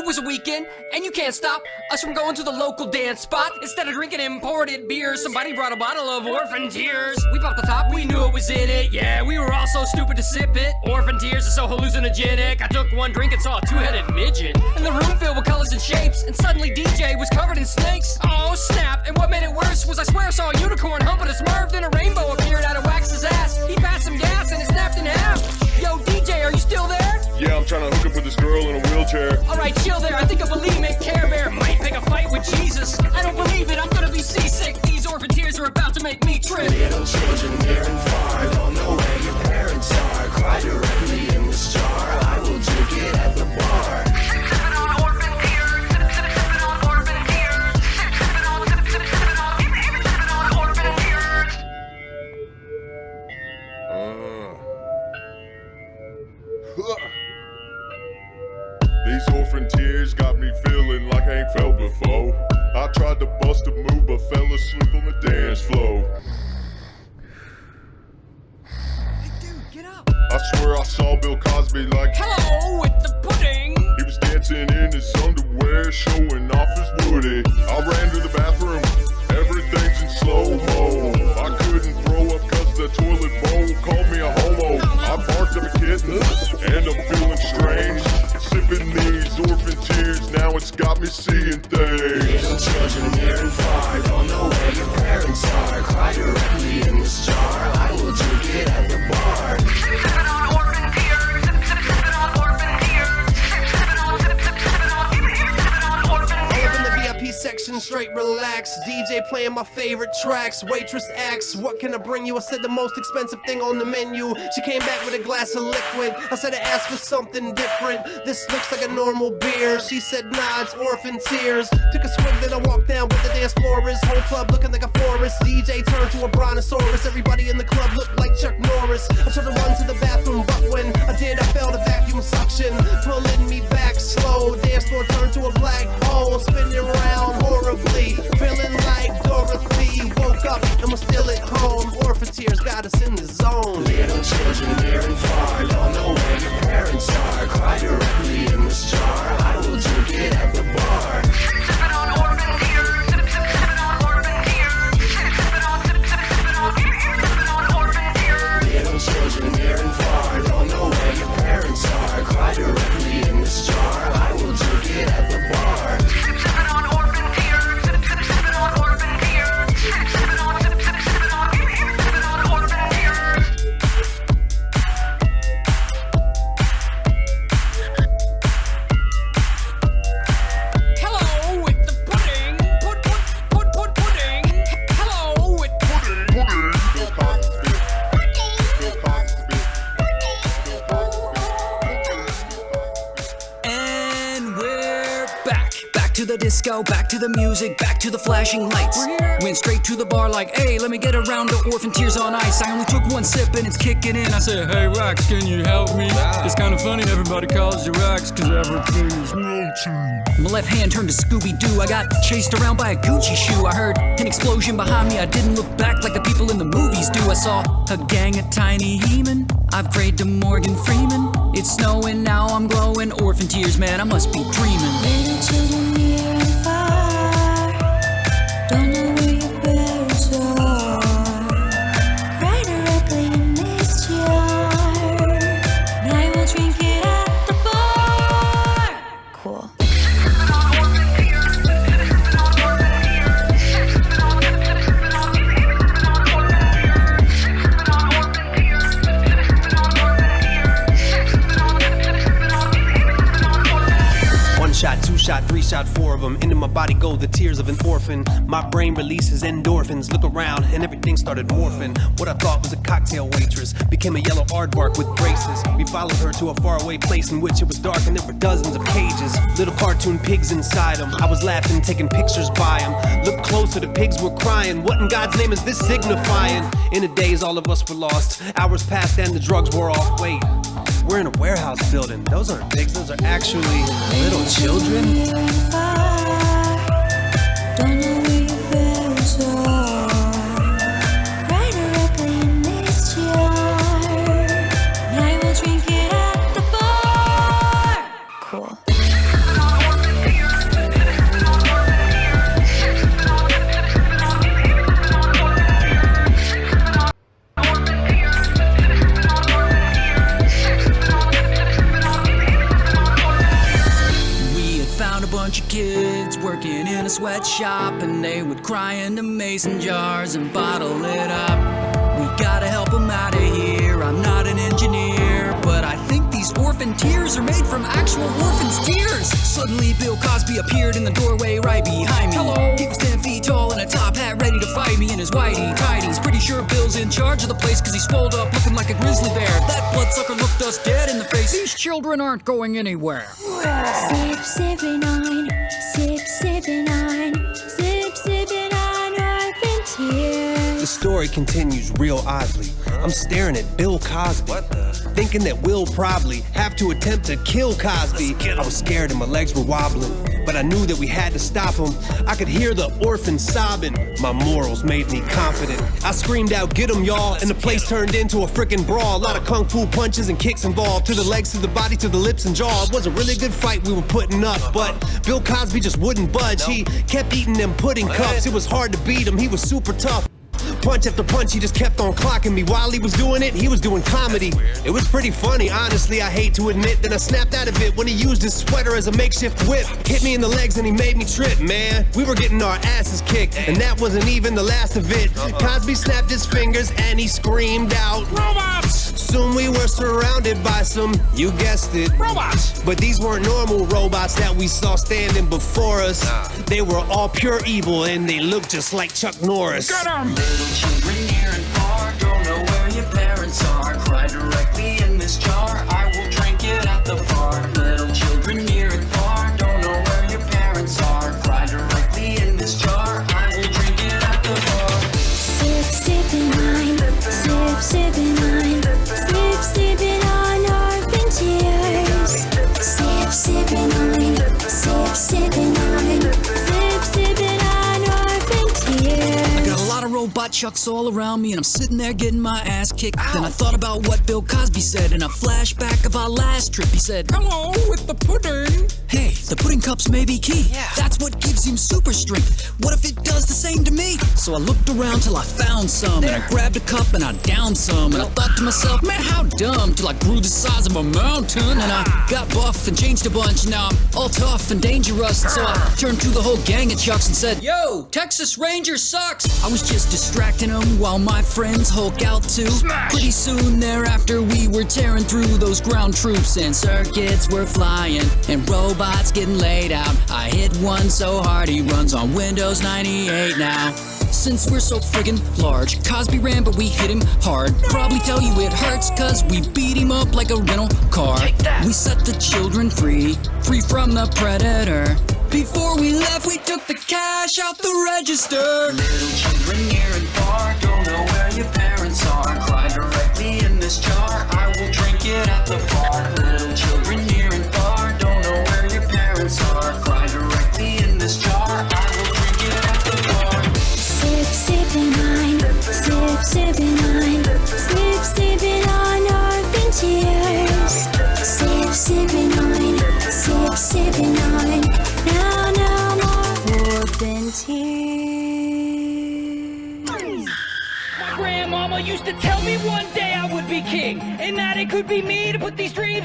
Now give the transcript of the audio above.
It was a weekend, and you can't stop us from going to the local dance spot. Instead of drinking imported beer, somebody brought a bottle of Orphan Tears. We popped the top, we knew it was in it. Yeah, we were all so stupid to sip it. Orphan Tears is so hallucinogenic. I took one drink and saw a two-headed midget. And the room filled with colors and shapes, and suddenly DJ was covered in snakes. Oh, snap. And what made it worse was I swear I saw a unicorn humping a smurf, then a rainbow appeared out of Wax's ass. He passed some gas and it snapped in half. Yo, DJ, are you still there? Yeah, I'm trying to hook up with this girl in a wheelchair. Alright, chill there. I think a bulimic Care Bear might pick a fight with Jesus. I don't believe it. I'm gonna be seasick. These Orphan Tears are about to make me trip. Little children near and far don't know where your parents are. Cry directly in this jar. I will drink it at the bar. Sippin' on Orphan Tears. Sippin' on Orphan Tears. Sippin' on Orphan Tears. These orphan tears got me feeling like I ain't felt before. I tried to bust a move but fell asleep on the dance floor. Hey, dude, get up. I swear I saw Bill Cosby like Hello with the pudding. he was dancing in his underwear, showing off his woody. I ran to the bathroom, everything's in slow-mo. I couldn't throw up cause the toilet bowl called me a homo. I barked up a kitten, and I'm feeling strange. Sipping these orphan tears, now it's got me seeing things. Little children near and far don't know where your parents are. Cry directly in this jar. I will drink it at the bar. Sippin' on Orphan Tears. Sippin' on Orphan Tears. Sippin' on Orphan Tears. In the VIP section, straight relax. DJ playing my favorite tracks. Waitress asks, what can I bring you? I said the most expensive thing on the menu. She came back with a glass of liquid. I said I asked for something different. This looks like a normal beer. She said, nah, it's Orphan Tears. Took a swig, then I walked down where the dance floor is. Whole club looking like a forest. DJ turned to a brontosaurus. Everybody in the club looked like Chuck Norris. I tried to run to the bathroom, but when I did, I felt a vacuum suction pulling me back slow. Dance floor turned to a black hole, spinning around horribly, feeling like Dorothy. Woke up and was still at home. Orphan Tears got us in the zone. Little children near and far don't know where your parents are. Cry directly in this jar. I will drink it at the bar. Sippin' on Orphan Tears. Sippin' on Orphan Tears. Sippin' on Orphan Tears. Little children near and far don't know where your parents are. Cry directly in this jar. I will drink it at the bar. Sippin' on Orphan Tears. Sippin' on Orphan Tears. Sippin' on Orphan Tears. Hello with the pudding. Pudding. Hello with pudding. Bill Cosby. Bill Cosby. Bill Cosby. And we're back. Back to the disco, back to the music, back to the flashing lights. Went straight to the bar like, hey, let me get a round of Orphan Tears on ice. I only took one sip and it's kicking in. I said, hey, Wax, can you help me? It's kind of funny, everybody calls you Wax, cause everything's melting. My left hand turned to Scooby-Doo. I got chased around by a Gucci shoe. I heard an explosion behind me. I didn't look back like the people in the movies do. I saw a gang of tiny he-men. I prayed to Morgan Freeman. It's snowing, now I'm glowing. Orphan Tears, man, I must be dreaming. Little children near and far don't know where your parents are. Cry directly in this jar, and I will drink it at the bar. Cool. One shot, two shot, three shot, four of them. Into my body go the tears of an orphan. My brain releases endorphins. Look around and everything started morphing. What I thought was a cocktail waitress became a yellow aardvark with braces. We followed her to a faraway place in which it was dark and there were dozens of cages. Little cartoon pigs inside them. I was laughing, taking pictures by them. Looked closer, the pigs were crying. What in God's name is this signifying? In a daze, all of us were lost. Hours passed and the drugs wore off. Wait, we're in a warehouse building. Those aren't pigs, those are actually little children. Near and far don't know where your parents are. Cry directly in this jar, and I will drink it at the bar. Cool. sweatshop, and they would cry into mason jars and bottle it up. We gotta help them out of here. I'm not an engineer, but I think these orphan tears are made from actual orphans' tears. Suddenly Bill Cosby appeared in the doorway right behind me. Hello. He was 10 feet tall in a top hat, ready to fight me in his whitey tighties. Pretty sure Bill's in charge of the place, cause he's swelled up looking like a grizzly bear. That bloodsucker looked us dead in the face. These children aren't going anywhere. Sip, sipping on, sip, sipping on, sip, sipping on orphan tears. The story continues real oddly. I'm staring at Bill Cosby, thinking that we'll probably have to attempt to kill Cosby. I was scared and my legs were wobbling, but I knew that we had to stop him. I could hear the orphan sobbing. My morals made me confident. I screamed out, "Get him, y'all," and the place turned into a frickin' brawl. A lot of kung fu punches and kicks involved, to the legs, to the body, to the lips and jaw. It was a really good fight we were putting up, but Bill Cosby just wouldn't budge. He kept eating them pudding cups. It was hard to beat him. He was super tough. Punch after punch, he just kept on clocking me. While he was doing it, he was doing comedy. It was pretty funny, honestly, I hate to admit that I snapped out of it when he used his sweater as a makeshift whip. Hit me in the legs and he made me trip, man. We were getting our asses kicked, and that wasn't even the last of it. Cosby snapped his fingers and he screamed out, "Robots!" Soon we were surrounded by some, you guessed it, robots. But these weren't normal robots that we saw standing before us. They were all pure evil and they looked just like Chuck Norris. Got 'em! Little children near and far don't know where your parents are. Cry directly in this jar, I will drink it at the bar. Little children near and far don't know where your parents are. Cry directly in this jar, I will drink it at the bar. Sip, sipping on, sip, sipping on, sip, sipping on orphan tears. Sip, sipping on, sip, sipping on, sip, sipping on orphan tears. Got a lot of robot chucks all around me, and I'm sitting there getting my ass kicked. Then I thought about what Bill Cosby said in a flashback of our last trip. He said, Hello with the pudding. "Hey, the pudding cups may be key. That's what gives him super strength. What if it does the same to me?" So I looked around till I found some, and I grabbed a cup and I downed some, and I thought to myself, man, how dumb, till I grew the size of a mountain, and I got buff and changed a bunch, and now I'm all tough and dangerous. And so I turned to the whole gang of chucks and said, "Yo, Texas Ranger sucks." I was just distracting them while my friends Hulk out too. Pretty soon thereafter we were tearing through those ground troops, and circuits were flying and robots getting laid out. I hit one so hard he runs on Windows 98 now. Since we're so friggin' large, Cosby ran but we hit him hard. Probably tell you it hurts cause we beat him up like a rental car. We set the children free, free from the predator. Before we left we took the cash out the register. Little children near and far don't know where your parents are. Cry directly in this jar, I will drink it at the bar. Little children near and far don't know where your parents are. Cry directly in this jar, I will drink it at the bar. Sip, sipping on, sip, sipping on, sip, sipping on orphan tears. Sip, sipping on, sip, sipping on, now no more orphan tears. My grandmama used to tell me one day I would be king, and that it could be me to put these dreams